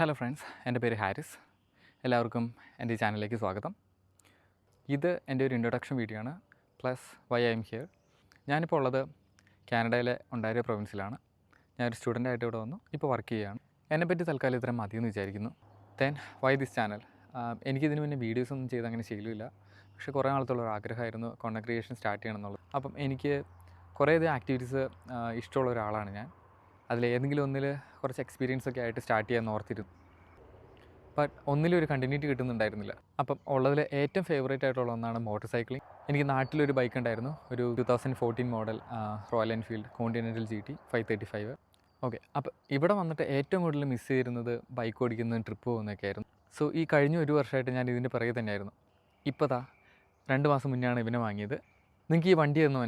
Hello friends, എൻ്റെ പേര് ഹാരിസ്. എല്ലാവർക്കും എൻ്റെ ഈ ചാനലിലേക്ക് സ്വാഗതം. ഇത് എൻ്റെ ഒരു ഇൻട്രൊഡക്ഷൻ വീഡിയോ ആണ്, plus Y I am here. ഞാനിപ്പോൾ ഉള്ളത് കാനഡയിലെ ഒണ്ടാരിയോ പ്രൊവിൻസിലാണ്. ഞാനൊരു സ്റ്റുഡൻ്റായിട്ട് ഇവിടെ വന്നു, ഇപ്പോൾ വർക്ക് ചെയ്യുകയാണ്. എന്നെപ്പറ്റി തൽക്കാലം ഇത്രയും മതിയെന്ന് വിചാരിക്കുന്നു. Then why this channel? എനിക്കിതിന് മുന്നേ വീഡിയോസൊന്നും ചെയ്ത് അങ്ങനെ ശീലമില്ല. പക്ഷേ കുറേ നാളത്തുള്ള ഒരു ആഗ്രഹമായിരുന്നു കോണ്ടന്റ് ക്രിയേഷൻ സ്റ്റാർട്ട് ചെയ്യണം എന്നുള്ളത്. അപ്പം എനിക്ക് കുറേയധികം ആക്ടിവിറ്റീസ് ഇഷ്ടമുള്ള ഒരാളാണ് ഞാൻ. അതിലേതെങ്കിലും ഒന്നിൽ കുറച്ച് എക്സ്പീരിയൻസ് ഒക്കെ ആയിട്ട് സ്റ്റാർട്ട് ചെയ്യാൻ ഓർത്തിരുന്നു. ബട്ട് ഒന്നിലും ഒരു കണ്ടിന്യൂറ്റി കിട്ടുന്നുണ്ടായിരുന്നില്ല. അപ്പം ഉള്ളതിൽ ഏറ്റവും ഫേവറേറ്റ് ആയിട്ടുള്ള ഒന്നാണ് മോട്ടോർ സൈക്ലിംഗ്. എനിക്ക് നാട്ടിലൊരു ബൈക്ക് ഉണ്ടായിരുന്നു, ഒരു 2014 model royal Enfield continental GT 535. Okay, അപ്പോൾ ഇവിടെ വന്നിട്ട് ഏറ്റവും കൂടുതൽ മിസ് ചെയ്തിരുന്നത് ബൈക്ക് ഓടിക്കുന്നതും ട്രിപ്പ് പോകുന്നതൊക്കെ ആയിരുന്നു. സോ ഈ കഴിഞ്ഞ ഒരു വർഷമായിട്ട് ഞാൻ ഇതിൻ്റെ പിറകെ തന്നെയായിരുന്നു. ഇപ്പോൾ 2 മാസം മുന്നെയാണ് ഇവനെ വാങ്ങിയത്. നിങ്ങൾക്ക് ഈ വണ്ടി എന്ന്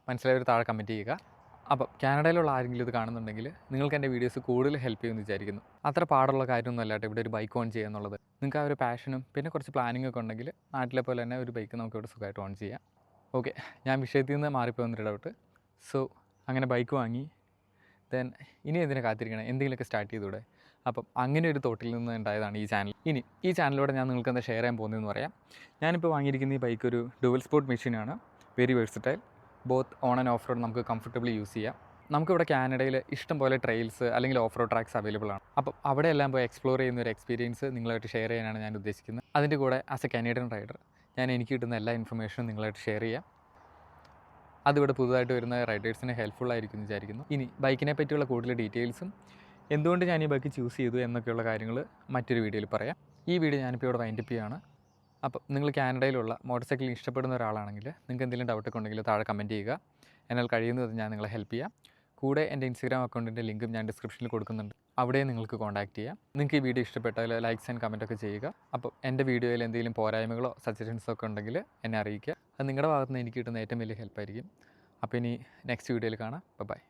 മനസ്സിലായവർ താഴെ കമൻറ്റ് ചെയ്യുക. അപ്പം കാനഡയിലുള്ള ആരെങ്കിലും ഇത് കാണുന്നുണ്ടെങ്കിൽ നിങ്ങൾക്ക് എൻ്റെ വീഡിയോസ് കൂടുതൽ ഹെൽപ്പ് ചെയ്യുമെന്ന് വിചാരിക്കുന്നു. അത്ര പാടുള്ള കാര്യമൊന്നും അല്ലാട്ടെ ഇവിടെ ഒരു ബൈക്ക് ഓൺ ചെയ്യുക എന്നുള്ളത്. നിങ്ങൾക്ക് ആ ഒരു പാഷനും പിന്നെ കുറച്ച് പ്ലാനിംഗ് ഒക്കെ ഉണ്ടെങ്കിൽ നാട്ടിലെ പോലെ തന്നെ ഒരു ബൈക്ക് നമുക്ക് ഇവിടെ സുഖമായിട്ട് ഓൺ ചെയ്യാം. ഓക്കെ, ഞാൻ വിഷയത്തിൽ നിന്ന് മാറിപ്പോകുന്നൊരു ഡൗട്ട്. സോ അങ്ങനെ ബൈക്ക് വാങ്ങി, ദെൻ ഇനി എന്തിനെ കാത്തിരിക്കണം, എന്തെങ്കിലുമൊക്കെ സ്റ്റാർട്ട് ചെയ്തൂടെ? അപ്പം അങ്ങനെ ഒരു തോട്ടിൽ നിന്ന് ഉണ്ടായതാണ് ഈ ചാനൽ. ഇനി ഈ ചാനലിലൂടെ ഞാൻ നിങ്ങൾക്ക് എന്താ ഷെയർ ചെയ്യാൻ പോകുന്നതെന്ന് പറയാം. ഞാനിപ്പോൾ വാങ്ങിയിരിക്കുന്ന ഈ ബൈക്ക് ഒരു ഡുവൽ സ്പോർട്ട് മെഷീനാണ്, very versatile. Both on and off road നമുക്ക് കംഫർട്ടബിളി യൂസ് ചെയ്യാം. നമുക്കിവിടെ കാനഡയിൽ ഇഷ്ടം പോലെ ട്രെയിൽസ് അല്ലെങ്കിൽ ഓഫ് റോഡ് ട്രാക്സ് അവൈലബിൾ ആണ്. അപ്പം അവിടെയെല്ലാം പോയി എക്സ്പ്ലോർ ചെയ്യുന്ന ഒരു എക്സ്പീരിയൻസ് നിങ്ങളായിട്ട് ഷെയർ ചെയ്യാനാണ് ഞാൻ ഉദ്ദേശിക്കുന്നത്. അതിൻ്റെ കൂടെ ആസ് എ കാനഡിയൻ റൈഡർ ഞാൻ എനിക്ക് കിട്ടുന്ന എല്ലാ ഇൻഫർമേഷനും നിങ്ങളായിട്ട് ഷെയർ ചെയ്യാം. അതിവിടെ പുതുതായിട്ട് വരുന്ന റൈഡേഴ്സിന് ഹെൽപ്ഫുൾ ആയിരിക്കും എന്ന് വിചാരിക്കുന്നു. ഇനി ബൈക്കിനെ പറ്റിയുള്ള കൂടുതൽ ഡീറ്റെയിൽസും എന്തുകൊണ്ട് ഞാൻ ഈ ബൈക്ക് ചൂസ് ചെയ്തു എന്നൊക്കെയുള്ള കാര്യങ്ങൾ മറ്റൊരു വീഡിയോയിൽ പറയാം. ഈ വീഡിയോ ഞാനിപ്പോൾ ഇവിടെ വൈൻഡപ്പ് ചെയ്യുകയാണ്. അപ്പം നിങ്ങൾ കാനഡയിലുള്ള മോട്ടോർ സൈക്കിൾ ഇഷ്ടപ്പെടുന്ന ഒരാളാണെങ്കിൽ നിങ്ങൾക്ക് എന്തെങ്കിലും ഡൗട്ടൊക്കെ ഉണ്ടെങ്കിൽ താഴെ കമൻറ്റ് ചെയ്യുക. എന്നാൽ കഴിയുന്നത് ഞാൻ നിങ്ങളെ ഹെൽപ്പ് ചെയ്യാം. കൂടെ എൻ്റെ ഇൻസ്റ്റാഗ്രാം അക്കൗണ്ടിൻ്റെ ലിങ്കും ഞാൻ ഡിസ്ക്രിപ്ഷനിൽ കൊടുക്കുന്നുണ്ട്, അവിടെ നിങ്ങൾക്ക് കോൺടാക്റ്റ് ചെയ്യാം. നിങ്ങൾക്ക് ഈ വീഡിയോ ഇഷ്ടപ്പെട്ടാൽ ലൈക്സ് ആൻഡ് കമൻറ്റൊക്കെ ചെയ്യുക. അപ്പോൾ എൻ്റെ വീഡിയോയിൽ എന്തെങ്കിലും പോരായ്മകളോ സജഷൻസോ ഒക്കെ ഉണ്ടെങ്കിൽ എന്നെ അറിയിക്കുക. അത് നിങ്ങളുടെ ഭാഗത്ത് നിന്ന് എനിക്ക് കിട്ടുന്ന ഏറ്റവും വലിയ ഹെൽപ്പായിരിക്കും. അപ്പോൾ ഇനി നെക്സ്റ്റ് വീഡിയോയിൽ കാണാം. ബൈ.